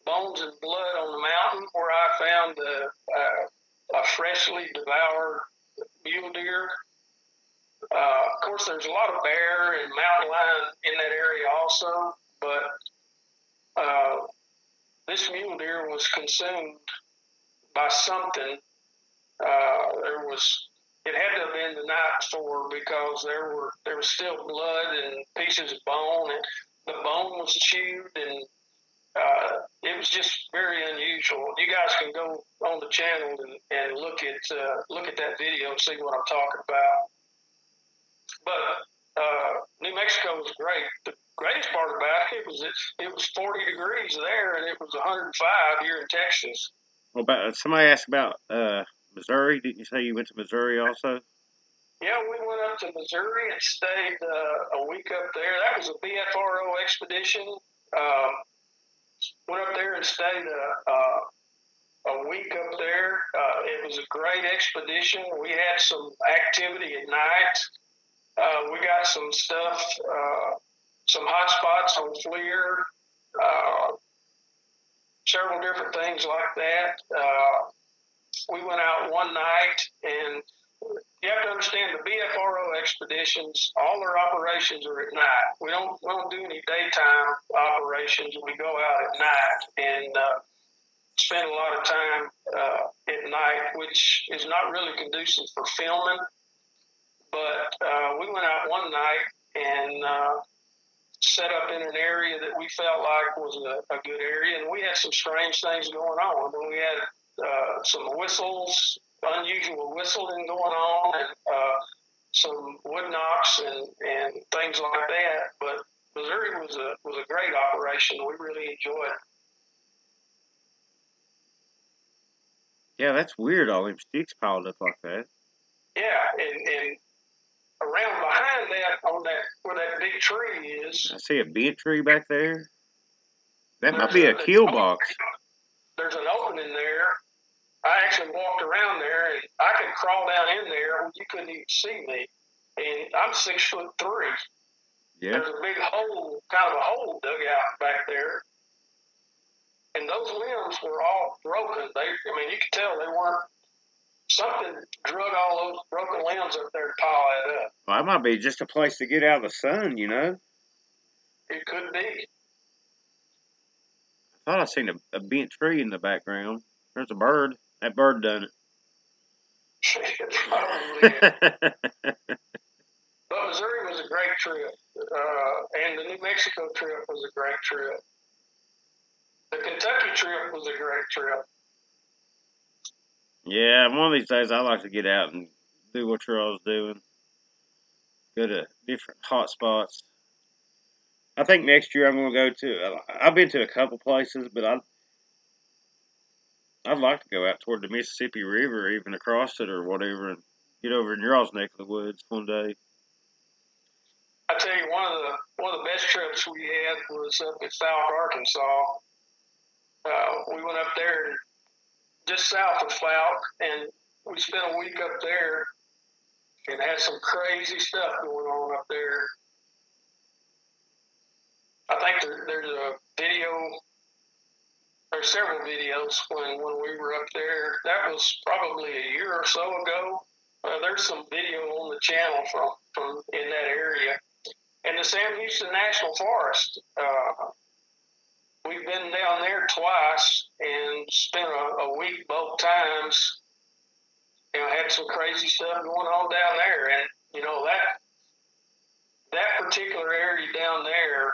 "Bones and Blood on the Mountain," where I found a freshly devoured mule deer. Of course, there's a lot of bear and mountain lion in that area also, but this mule deer was consumed by something. It had to have been the night before, because there was still blood and pieces of bone, and the bone was chewed, and it was just very unusual. You guys can go on the channel and look at that video and see what I'm talking about. But New Mexico was great. The greatest part about it was 40 degrees there, and it was 105 here in Texas. Well, somebody asked about Missouri. Didn't you say you went to Missouri also? Yeah, we went up to Missouri and stayed a week up there. That was a BFRO expedition. Went up there and stayed a week up there. It was a great expedition. We had some activity at night. We got some stuff, some hot spots on FLIR, several different things like that. We went out one night, and you have to understand the BFRO expeditions, all their operations are at night. We don't do any daytime operations. We go out at night and spend a lot of time at night, which is not really conducive for filming. But we went out one night and set up in an area that we felt like was a good area, and we had some strange things going on. I mean, we had some whistles, unusual whistling going on, and some wood knocks and things like that. But Missouri was a great operation. We really enjoyed it. Yeah, that's weird. All them sticks piled up like that. Yeah, and around behind that, on that where that big tree is, I see a bent tree back there. That might be a kill box. There's an opening there. I actually walked around there, and I could crawl down in there. You couldn't even see me, and I'm 6'3". Yeah. There's a big hole, kind of a hole dug out back there, and those limbs were all broken. I mean, you could tell they weren't. Something drug all those broken limbs up there to pile that up. Well, that might be just a place to get out of the sun, you know? It could be. I thought I seen a bent tree in the background. There's a bird. That bird done it. Probably. But Missouri was a great trip. And the New Mexico trip was a great trip. The Kentucky trip was a great trip. Yeah, one of these days I like to get out and do what you're always doing. Go to different hot spots. I think next year I'm going to go to, I've been to a couple places, but I'd like to go out toward the Mississippi River, even across it or whatever, and get over in your all's neck of the woods one day. I tell you, one of the best trips we had was up in South Arkansas. We went up there just south of Fouke, and we spent a week up there and had some crazy stuff going on up there. I think there's a video, there's several videos when we were up there. That was probably a year or so ago. There's some video on the channel from in that area. And the Sam Houston National Forest, we've been down there twice and spent a week both times. You know, had some crazy stuff going on down there, and you know that particular area down there,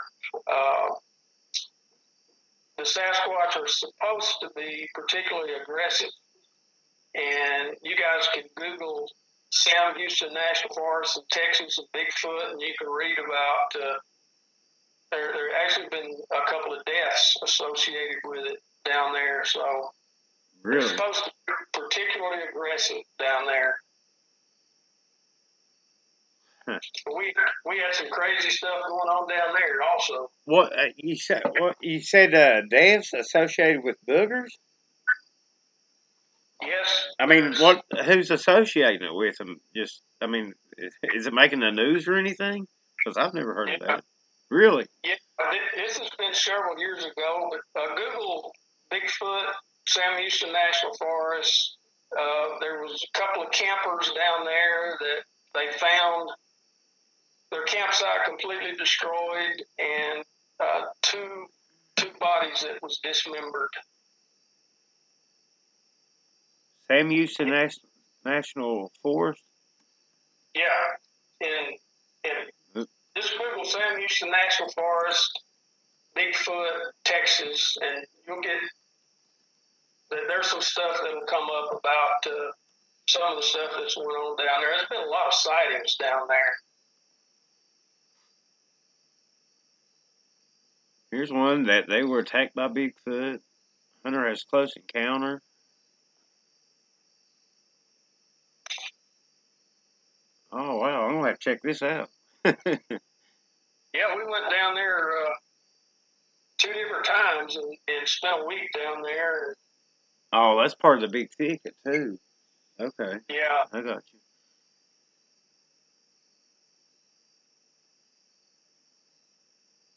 the Sasquatch are supposed to be particularly aggressive. And you guys can Google Sam Houston National Forest in Texas and Bigfoot, and you can read about. There actually been a couple of deaths associated with it down there, so Really? it's supposed to be particularly aggressive down there. Huh. We had some crazy stuff going on down there also. What you said? What you said? Deaths associated with boogers? Yes. I mean, what? Who's associating it with them? Just, I mean, is it making the news or anything? Because I've never heard of that. Really? Yeah, this has been several years ago, but Google Bigfoot, Sam Houston National Forest. There was a couple of campers down there that they found their campsite completely destroyed, and two bodies that was dismembered. Sam Houston National Forest? Yeah, and just Google Sam Houston National Forest, Bigfoot, Texas, and you'll get. There's some stuff that will come up about some of the stuff that's going on down there. There's been a lot of sightings down there. Here's one that they were attacked by Bigfoot. Hunter has close encounter. Oh, wow. I'm going to have to check this out. Yeah, we went down there 2 different times and spent a week down there. Oh, that's part of the big thicket, too. Okay. Yeah. I got you.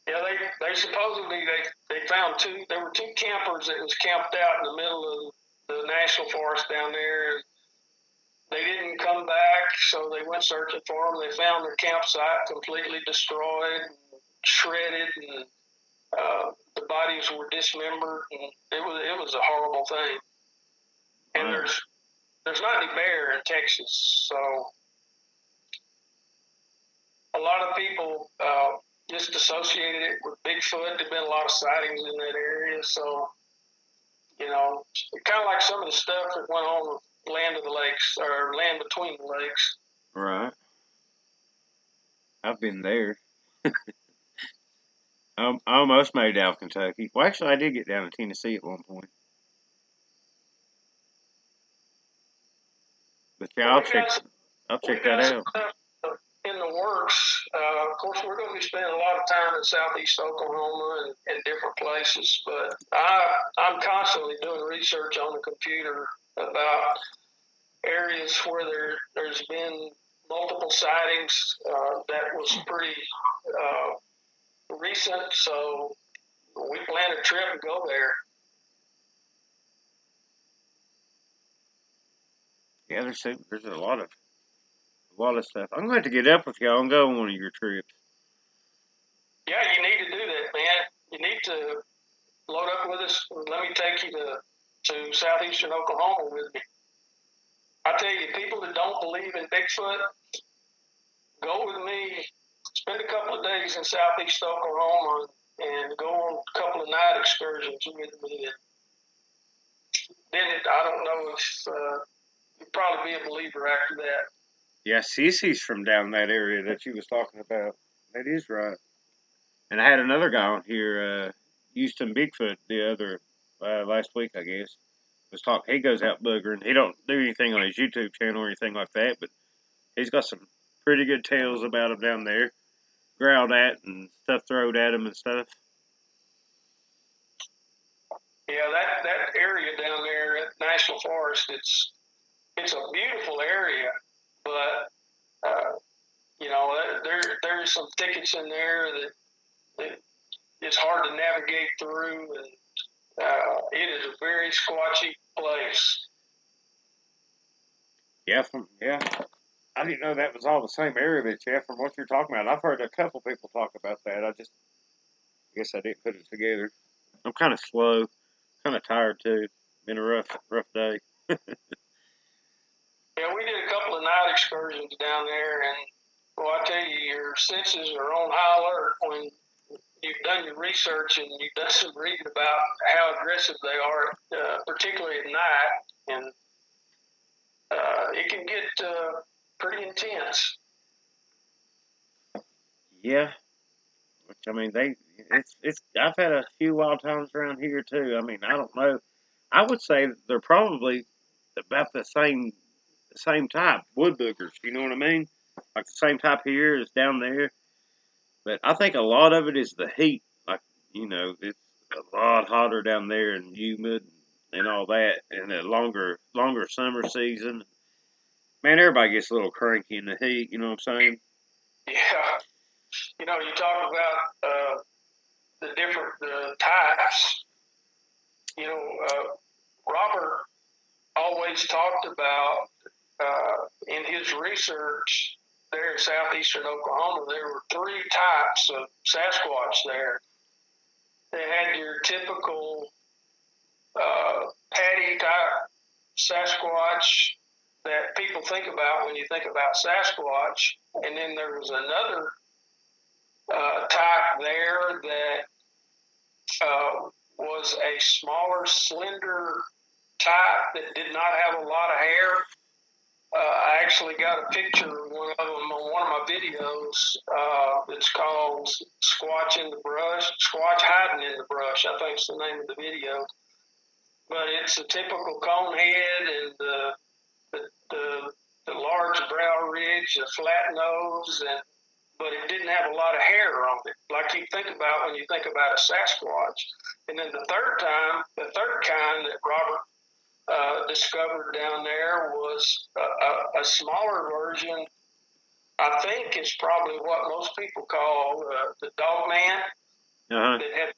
Yeah, they supposedly they found there were two campers that was camped out in the middle of the national forest down there. They didn't come back, so they went searching for them. They found their campsite completely destroyed, shredded, and the bodies were dismembered. And it was a horrible thing. And Wow. there's not any bear in Texas, so a lot of people just associated it with Bigfoot. There've been a lot of sightings in that area, so you know, kind of like some of the stuff that went on with Land of the Lakes or Land Between the Lakes. Right. I've been there. I almost made it out of Kentucky. Well, actually, I did get down to Tennessee at one point. But yeah, I'll check that out. In the works. Of course, we're going to be spending a lot of time in southeast Oklahoma and different places, but I'm constantly doing research on the computer about areas where there's been multiple sightings that was pretty recent, so we planned a trip to go there. Yeah, there's a lot of stuff. I'm going to have to get up with y'all and go on one of your trips. Yeah, you need to do that, man. You need to load up with us. Let me take you to southeastern Oklahoma with me. I tell you, people that don't believe in Bigfoot, go with me. Spend a couple of days in southeast Oklahoma and go on a couple of night excursions with me. Then I don't know if you'd probably be a believer after that. Yeah, Sissy's from down that area that you was talking about. That is right. And I had another guy on here, Houston Bigfoot, the other last week, I guess. Was talking. He goes out boogering. He don't do anything on his YouTube channel or anything like that, but he's got some pretty good tales about him down there. Growled at and stuff thrown at him and stuff. Yeah, that area down there at National Forest, it's a beautiful area, but you know there's some thickets in there that it's hard to navigate through, and it is a very squatchy place. Yeah, I didn't know that was all the same area, but yeah, from what you're talking about, I've heard a couple people talk about that. I guess I didn't put it together. I'm kind of slow, kind of tired too. Been a rough day. Yeah, we did a couple of night excursions down there, and well, I tell you, your senses are on high alert when you've done your research and you've done some reading about how aggressive they are, particularly at night, and it can get pretty intense. Yeah, which I mean, it's. I've had a few wild times around here too. I mean, I don't know. I would say that they're probably about the same type wood boogers. You know what I mean? Like the same type here as down there. But I think a lot of it is the heat. Like it's a lot hotter down there and humid and all that, and a longer summer season. Man, everybody gets a little cranky in the heat. You know what I'm saying? Yeah, you talk about the different types. Robert always talked about in his research there in southeastern Oklahoma, there were three types of Sasquatch there. They had your typical patty type Sasquatch that people think about when you think about Sasquatch, and then there was another type there that was a smaller, slender type that did not have a lot of hair. I actually got a picture of one of them on one of my videos. It's called Squatch in the Brush, Squatch Hiding in the Brush, I think is the name of the video. But it's a typical cone head and the large brow ridge, the flat nose, but it didn't have a lot of hair on it, like you think about when you think about a Sasquatch. And then the third kind that Robert discovered down there was a smaller version. I think it's probably what most people call the dog man. Uh huh. That had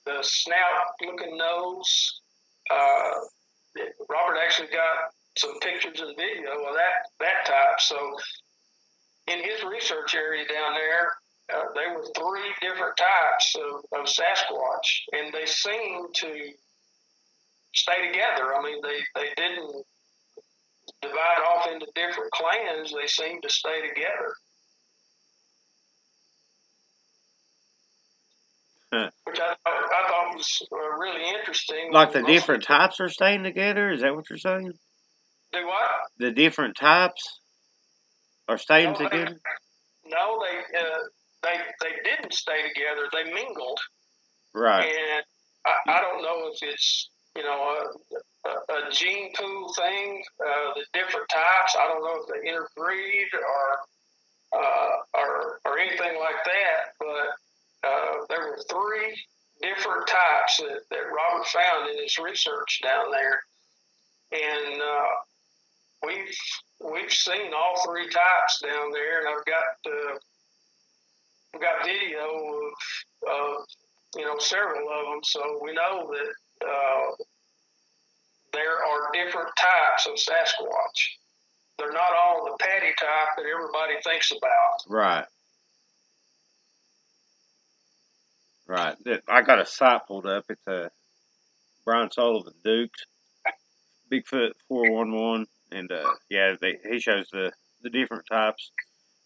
the snout-looking nose. Robert actually got some pictures and video of that type. So in his research area down there, there were three different types of Sasquatch, and they seem to stay together. I mean, they didn't divide off into different clans. They seem to stay together, Huh. which I thought was really interesting. Like the different types are staying together. Is that what you're saying? Do what? The different types are staying No, together. they didn't stay together. They mingled. Right. And I don't know if it's a gene pool thing, the different types. I don't know if they interbreed or anything like that. But there were three different types that Robert found in his research down there, and we've seen all three types down there, and I've got video of several of them, so we know that there are different types of Sasquatch. They're not all the patty type that everybody thinks about. Right. Right. I got a site pulled up. It's a Brian Sullivan Dukes Bigfoot 411, and yeah, he shows the different types.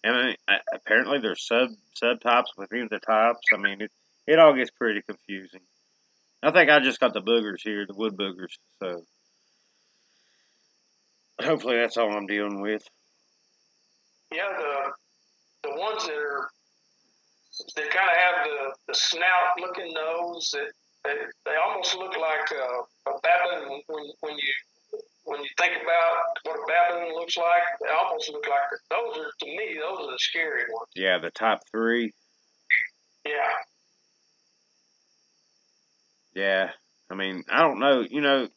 And I mean, apparently there's subtypes within the types. I mean, it all gets pretty confusing. I think I just got the boogers here, the wood boogers. So hopefully that's all I'm dealing with. Yeah, the ones that kind of have the snout looking nose that they almost look like a baboon when you think about what a baboon looks like. They almost look like those are, to me, those are the scary ones. Yeah, the type 3. Yeah. Yeah. I mean, I don't know.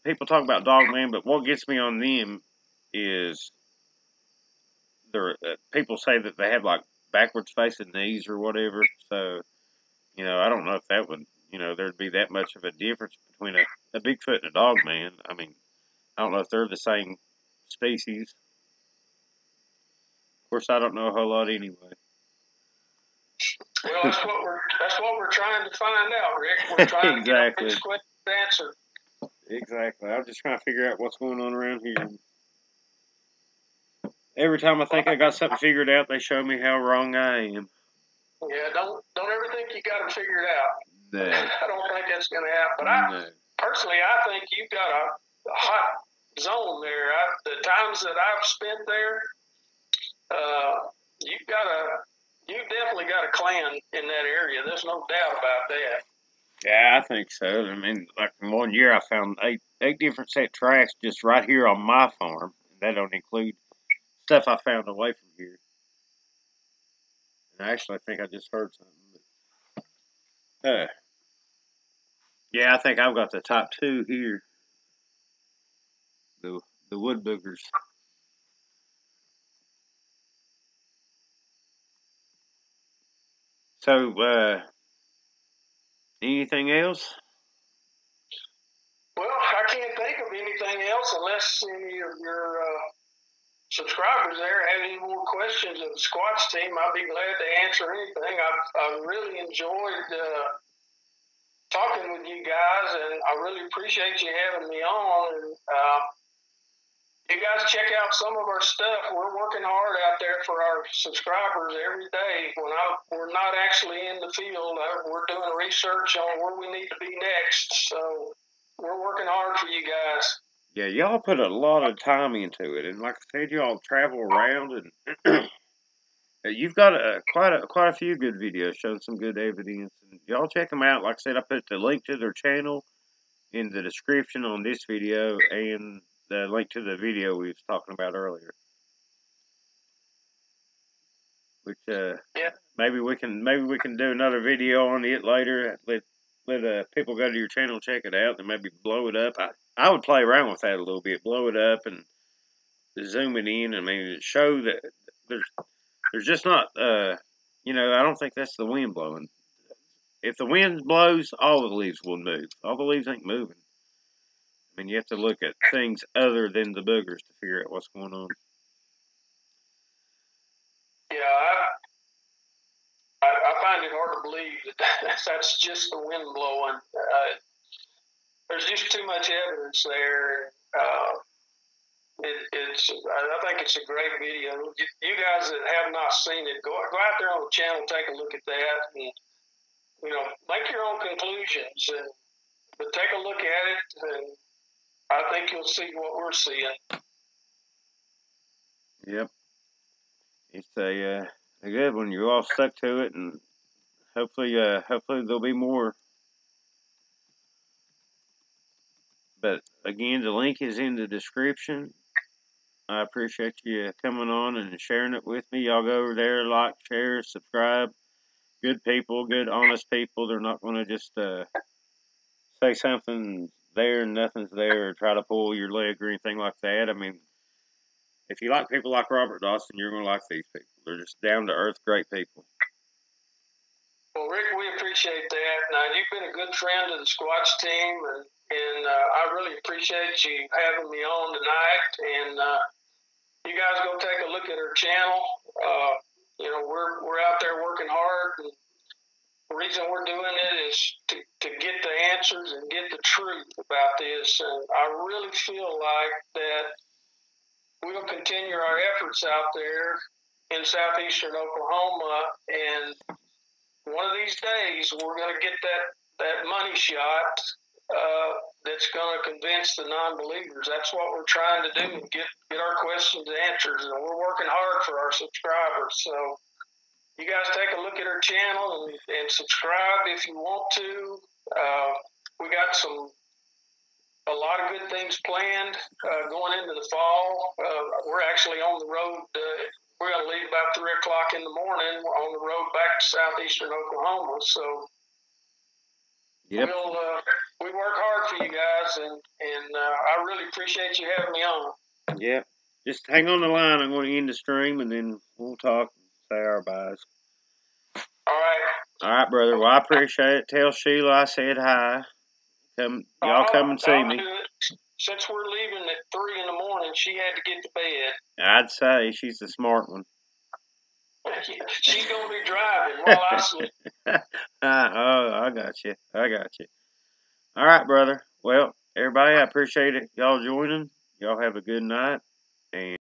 People talk about dogman, but what gets me on them is people say that they have like backwards facing knees or whatever. So, I don't know if that would, there'd be that much of a difference between a Bigfoot and a dogman. I mean, I don't know if they're the same species. Of course, I don't know a whole lot anyway. Well, that's what we're trying to find out, Rick. We're trying to get all these questions answered. Exactly. I'm just trying to figure out what's going on around here. Every time I think I got something figured out, they show me how wrong I am. Yeah, don't ever think you got it figured out. No. I don't think that's going to happen. But personally, I think you've got a hot zone there. The times that I've spent there, you've definitely got a clan in that area. There's no doubt about that. Yeah, I think so. I mean, like in 1 year, I found eight different set tracks just right here on my farm. That don't include stuff I found away from here. And actually, I think I just heard something. But, yeah, I think I've got the top two here. The wood boogers. So, anything else? Well, I can't think of anything else unless any of your subscribers there have any more questions of the Squatch team. I'd be glad to answer anything. I've really enjoyed talking with you guys, and I really appreciate you having me on. And you guys check out some of our stuff. We're working hard out there for our subscribers every day. We're not actually in the field, we're doing research on where we need to be next. So we're working hard for you guys. Yeah, y'all put a lot of time into it, and like I said, y'all travel around, and you've got quite a few good videos showing some good evidence. And y'all check them out. Like I said, I put the link to their channel in the description on this video, and the link to the video we was talking about earlier. Which yeah. maybe we can do another video on it later. Let people go to your channel, check it out, and maybe blow it up. I would play around with that a little bit, blow it up and zoom it in. I mean, show that there's just not I don't think that's the wind blowing. If the wind blows, all the leaves will move. All the leaves ain't moving. I mean, you have to look at things other than the boogers to figure out what's going on. Yeah, I find it hard to believe that that's just the wind blowing. There's just too much evidence there. I think it's a great video. You guys that have not seen it, go out there on the channel, take a look at that, and make your own conclusions. But take a look at it, and I think you'll see what we're seeing. Yep, it's a good one. You're all stuck to it, and hopefully there'll be more. But again, the link is in the description. I appreciate you coming on and sharing it with me. Y'all go over there, like, share, subscribe. Good people, good, honest people. They're not going to just say something there and nothing's there or try to pull your leg or anything like that. I mean, if you like people like Robert Dawson, you're going to like these people. They're just down-to-earth, great people. Well, Rick, we appreciate that. Now, you've been a good friend of the Squatch team, and I really appreciate you having me on tonight. And you guys go take a look at our channel. We're out there working hard. And the reason we're doing it is to get the answers and get the truth about this. And I really feel like that we'll continue our efforts out there in southeastern Oklahoma, and one of these days we're going to get that money shot that's going to convince the non-believers. That's what we're trying to do, get our questions answered, and we're working hard for our subscribers. So you guys take a look at our channel and subscribe if you want to. We got a lot of good things planned going into the fall. We're actually on the road. We're going to leave about 3 o'clock in the morning. We're on the road back to southeastern Oklahoma. So yep. We work hard for you guys, and I really appreciate you having me on. Yep. Just hang on the line. I'm going to end the stream, and then we'll talk and say our byes. All right. All right, brother. Well, I appreciate it. Tell Sheila I said hi. Y'all come and see me. Since we're leaving at 3 in the morning, she had to get to bed. I'd say she's the smart one. She's gonna be driving while I sleep. Oh, I got you. I got you. All right, brother. Well, everybody, I appreciate it. Y'all joining. Y'all have a good night. And